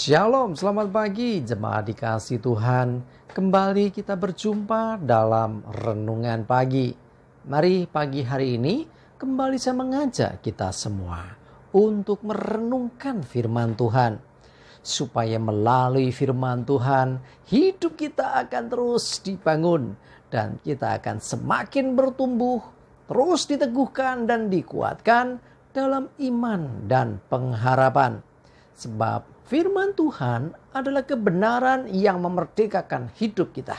Shalom, selamat pagi jemaat dikasih Tuhan. Kembali kita berjumpa dalam renungan pagi. Mari pagi hari ini kembali saya mengajak kita semua untuk merenungkan firman Tuhan. Supaya melalui firman Tuhan hidup kita akan terus dibangun. Dan kita akan semakin bertumbuh, terus diteguhkan dan dikuatkan dalam iman dan pengharapan. Sebab firman Tuhan adalah kebenaran yang memerdekakan hidup kita.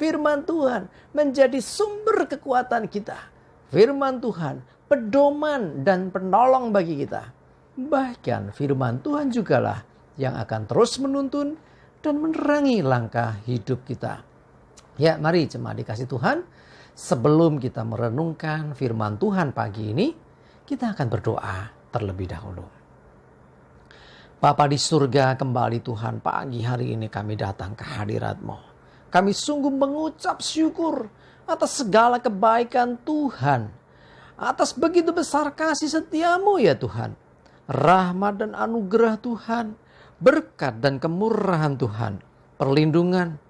Firman Tuhan menjadi sumber kekuatan kita. Firman Tuhan pedoman dan penolong bagi kita. Bahkan firman Tuhan jugalah yang akan terus menuntun dan menerangi langkah hidup kita. Ya, mari jemaat dikasih Tuhan, sebelum kita merenungkan firman Tuhan pagi ini, kita akan berdoa terlebih dahulu. Bapa di surga, kembali Tuhan pagi hari ini kami datang ke hadirat-Mu. Kami sungguh mengucap syukur atas segala kebaikan Tuhan. Atas begitu besar kasih setia-Mu ya Tuhan. Rahmat dan anugerah Tuhan. Berkat dan kemurahan Tuhan. Perlindungan,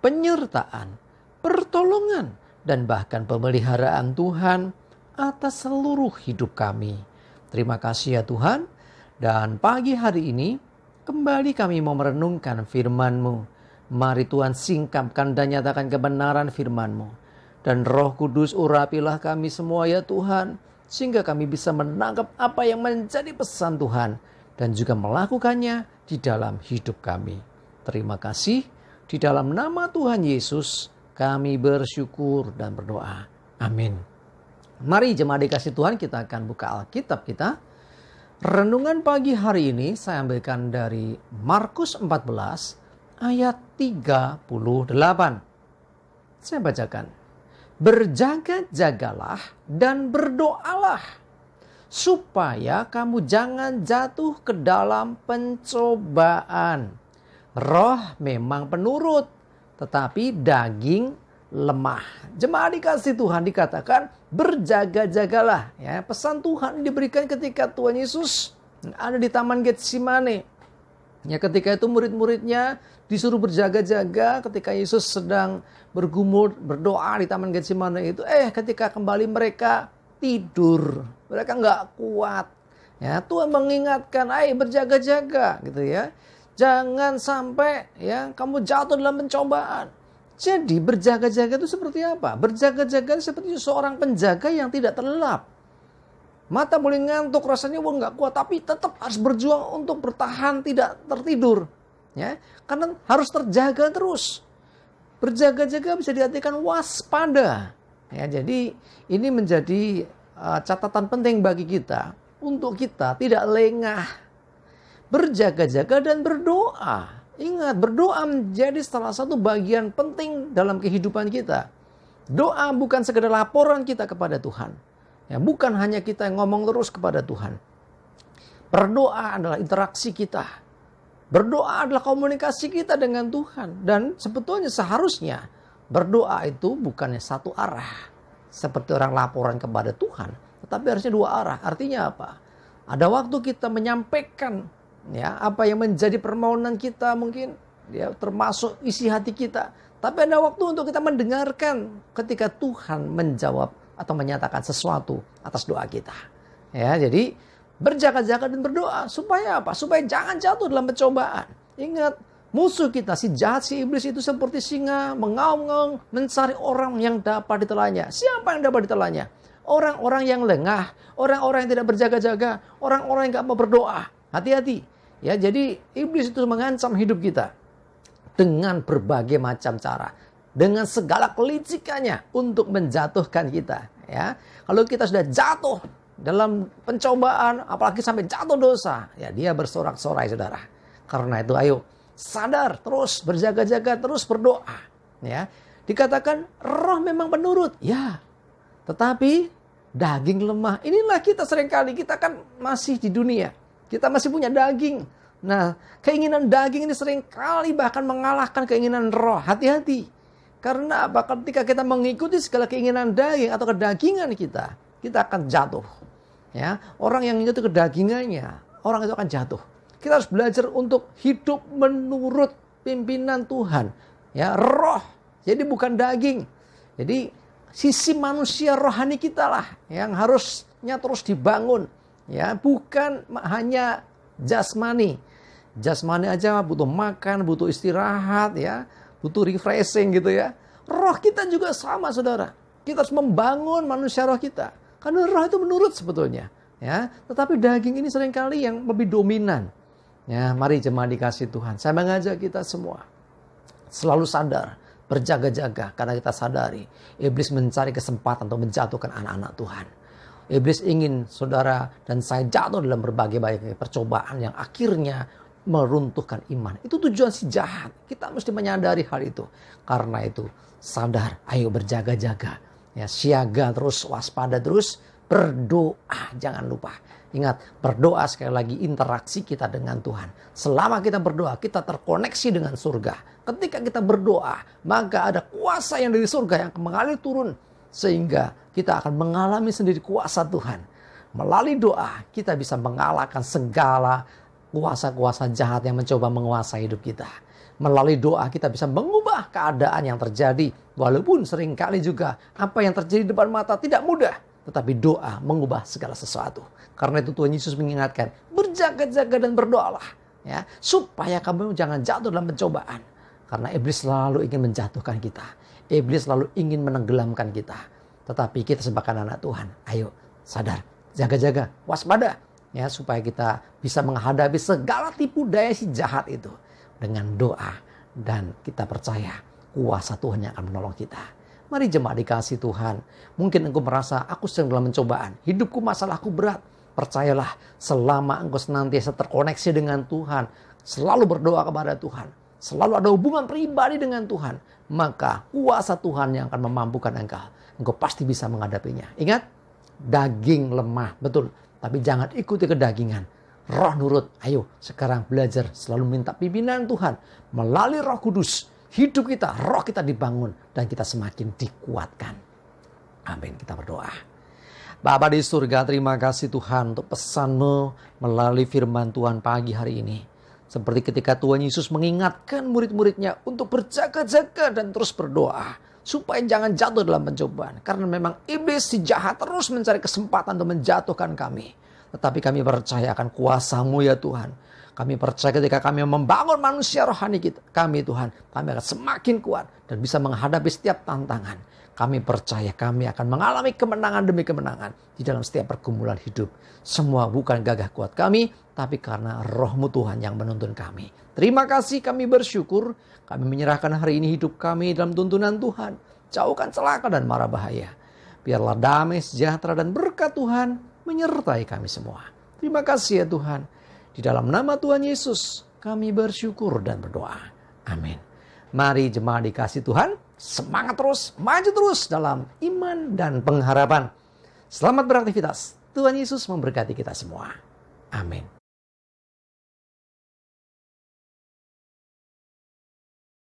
penyertaan, pertolongan, dan bahkan pemeliharaan Tuhan atas seluruh hidup kami. Terima kasih ya Tuhan. Dan pagi hari ini kembali kami mau merenungkan firman-Mu. Mari Tuhan singkapkan dan nyatakan kebenaran firman-Mu. Dan Roh Kudus urapilah kami semua ya Tuhan. Sehingga kami bisa menangkap apa yang menjadi pesan Tuhan. Dan juga melakukannya di dalam hidup kami. Terima kasih. Di dalam nama Tuhan Yesus kami bersyukur dan berdoa. Amin. Mari jemaat dikasih Tuhan, kita akan buka Alkitab kita. Renungan pagi hari ini saya ambilkan dari Markus 14 ayat 38. Saya bacakan. Berjaga-jagalah dan berdoalah supaya kamu jangan jatuh ke dalam pencobaan. Roh memang penurut, tetapi daging lemah. Jemaat dikasih Tuhan dikatakan berjaga-jagalah. Ya, pesan Tuhan diberikan ketika Tuhan Yesus ada di Taman Getsemane. Ya, ketika itu murid-muridnya disuruh berjaga-jaga ketika Yesus sedang bergumul berdoa di Taman Getsemane itu. Ketika kembali mereka tidur, mereka nggak kuat. Ya, Tuhan mengingatkan, berjaga-jaga gitu ya. Jangan sampai ya kamu jatuh dalam pencobaan. Jadi berjaga-jaga itu seperti apa? Berjaga-jaga seperti seorang penjaga yang tidak terlelap. Mata boleh ngantuk, rasanya nggak kuat, tapi tetap harus berjuang untuk bertahan tidak tertidur. Ya, karena harus terjaga terus. Berjaga-jaga bisa diartikan waspada. Ya, jadi ini menjadi catatan penting bagi kita untuk kita tidak lengah. Berjaga-jaga dan berdoa. Ingat, berdoa menjadi salah satu bagian penting dalam kehidupan kita. Doa bukan sekedar laporan kita kepada Tuhan. Ya, bukan hanya kita yang ngomong terus kepada Tuhan. Berdoa adalah interaksi kita. Berdoa adalah komunikasi kita dengan Tuhan. Dan sebetulnya seharusnya berdoa itu bukannya satu arah. Seperti orang laporan kepada Tuhan. Tetapi harusnya dua arah. Artinya apa? Ada waktu kita menyampaikan ya, apa yang menjadi permohonan kita mungkin ya, termasuk isi hati kita. Tapi ada waktu untuk kita mendengarkan ketika Tuhan menjawab atau menyatakan sesuatu atas doa kita. Ya, jadi berjaga-jaga dan berdoa supaya apa? Supaya jangan jatuh dalam pencobaan. Ingat, musuh kita si jahat, si iblis itu seperti singa mengaum-ngaum mencari orang yang dapat ditelannya. Siapa yang dapat ditelannya? Orang-orang yang lengah, orang-orang yang tidak berjaga-jaga, orang-orang yang gak mau berdoa. Hati-hati. Ya, jadi iblis itu mengancam hidup kita dengan berbagai macam cara, dengan segala kelicikannya untuk menjatuhkan kita. Ya, kalau kita sudah jatuh dalam pencobaan, apalagi sampai jatuh dosa, ya dia bersorak-sorai saudara. Karena itu ayo sadar, terus berjaga-jaga, terus berdoa. Ya, dikatakan roh memang penurut, ya, tetapi daging lemah. Inilah kita seringkali, kita kan masih di dunia. Kita masih punya daging. Nah, keinginan daging ini sering kali bahkan mengalahkan keinginan roh. Hati-hati. Karena apa? Ketika kita mengikuti segala keinginan daging atau kedagingan kita akan jatuh. Ya, orang yang itu kedagingannya, orang itu akan jatuh. Kita harus belajar untuk hidup menurut pimpinan Tuhan. Ya, roh. Jadi bukan daging. Jadi sisi manusia rohani kita lah yang harusnya terus dibangun. Ya, bukan hanya jasmani. Jasmani aja butuh makan, butuh istirahat, ya, butuh refreshing gitu ya. Roh kita juga sama, saudara. Kita harus membangun manusia roh kita. Karena roh itu menurut sebetulnya. Ya, tetapi daging ini seringkali yang lebih dominan. Ya, mari jemaat dikasih Tuhan. Saya mengajak kita semua selalu sadar, berjaga-jaga karena kita sadari iblis mencari kesempatan untuk menjatuhkan anak-anak Tuhan. Iblis ingin saudara dan saya jatuh dalam berbagai percobaan yang akhirnya meruntuhkan iman. Itu tujuan si jahat. Kita mesti menyadari hal itu. Karena itu sadar, ayo berjaga-jaga. Ya, siaga terus, waspada terus, berdoa jangan lupa. Ingat, berdoa sekali lagi interaksi kita dengan Tuhan. Selama kita berdoa, kita terkoneksi dengan surga. Ketika kita berdoa, maka ada kuasa yang dari surga yang mengalir turun. Sehingga kita akan mengalami sendiri kuasa Tuhan. Melalui doa, kita bisa mengalahkan segala kuasa-kuasa jahat yang mencoba menguasai hidup kita. Melalui doa kita bisa mengubah keadaan yang terjadi. Walaupun seringkali juga apa yang terjadi di depan mata tidak mudah. Tetapi doa mengubah segala sesuatu. Karena itu Tuhan Yesus mengingatkan, berjaga-jaga dan berdoalah. Ya, supaya kamu jangan jatuh dalam pencobaan. Karena iblis selalu ingin menjatuhkan kita. Iblis selalu ingin menenggelamkan kita. Tetapi kita sebagai anak Tuhan, ayo sadar, jaga-jaga, waspada. Ya, supaya kita bisa menghadapi segala tipu daya si jahat itu. Dengan doa dan kita percaya kuasa Tuhan yang akan menolong kita. Mari jemaat dikasih Tuhan. Mungkin engkau merasa aku sedang dalam pencobaan. Hidupku masalahku berat. Percayalah selama engkau senantiasa terkoneksi dengan Tuhan. Selalu berdoa kepada Tuhan. Selalu ada hubungan pribadi dengan Tuhan. Maka kuasa Tuhan yang akan memampukan engkau. Engkau pasti bisa menghadapinya. Ingat, daging lemah. Betul. Tapi jangan ikuti kedagingan. Roh nurut. Ayo sekarang belajar selalu minta pimpinan Tuhan. Melalui Roh Kudus. Hidup kita, roh kita dibangun. Dan kita semakin dikuatkan. Amin, kita berdoa. Bapa di surga, terima kasih Tuhan untuk pesan-Mu melalui firman Tuhan pagi hari ini. Seperti ketika Tuhan Yesus mengingatkan murid-muridnya untuk berjaga-jaga dan terus berdoa. Supaya jangan jatuh dalam pencobaan. Karena memang iblis si jahat terus mencari kesempatan untuk menjatuhkan kami. Tetapi kami percaya akan kuasa-Mu ya Tuhan. Kami percaya ketika kami membangun manusia rohani kita, kami Tuhan, kami akan semakin kuat dan bisa menghadapi setiap tantangan. Kami percaya kami akan mengalami kemenangan demi kemenangan di dalam setiap pergumulan hidup. Semua bukan gagah kuat kami, tapi karena Roh-Mu Tuhan yang menuntun kami. Terima kasih, kami bersyukur. Kami menyerahkan hari ini hidup kami dalam tuntunan Tuhan. Jauhkan celaka dan mara bahaya. Biarlah damai, sejahtera dan berkat Tuhan menyertai kami semua. Terima kasih ya Tuhan. Di dalam nama Tuhan Yesus, kami bersyukur dan berdoa. Amin. Mari jemaat dikasih Tuhan, semangat terus, maju terus dalam iman dan pengharapan. Selamat beraktivitas. Tuhan Yesus memberkati kita semua. Amin.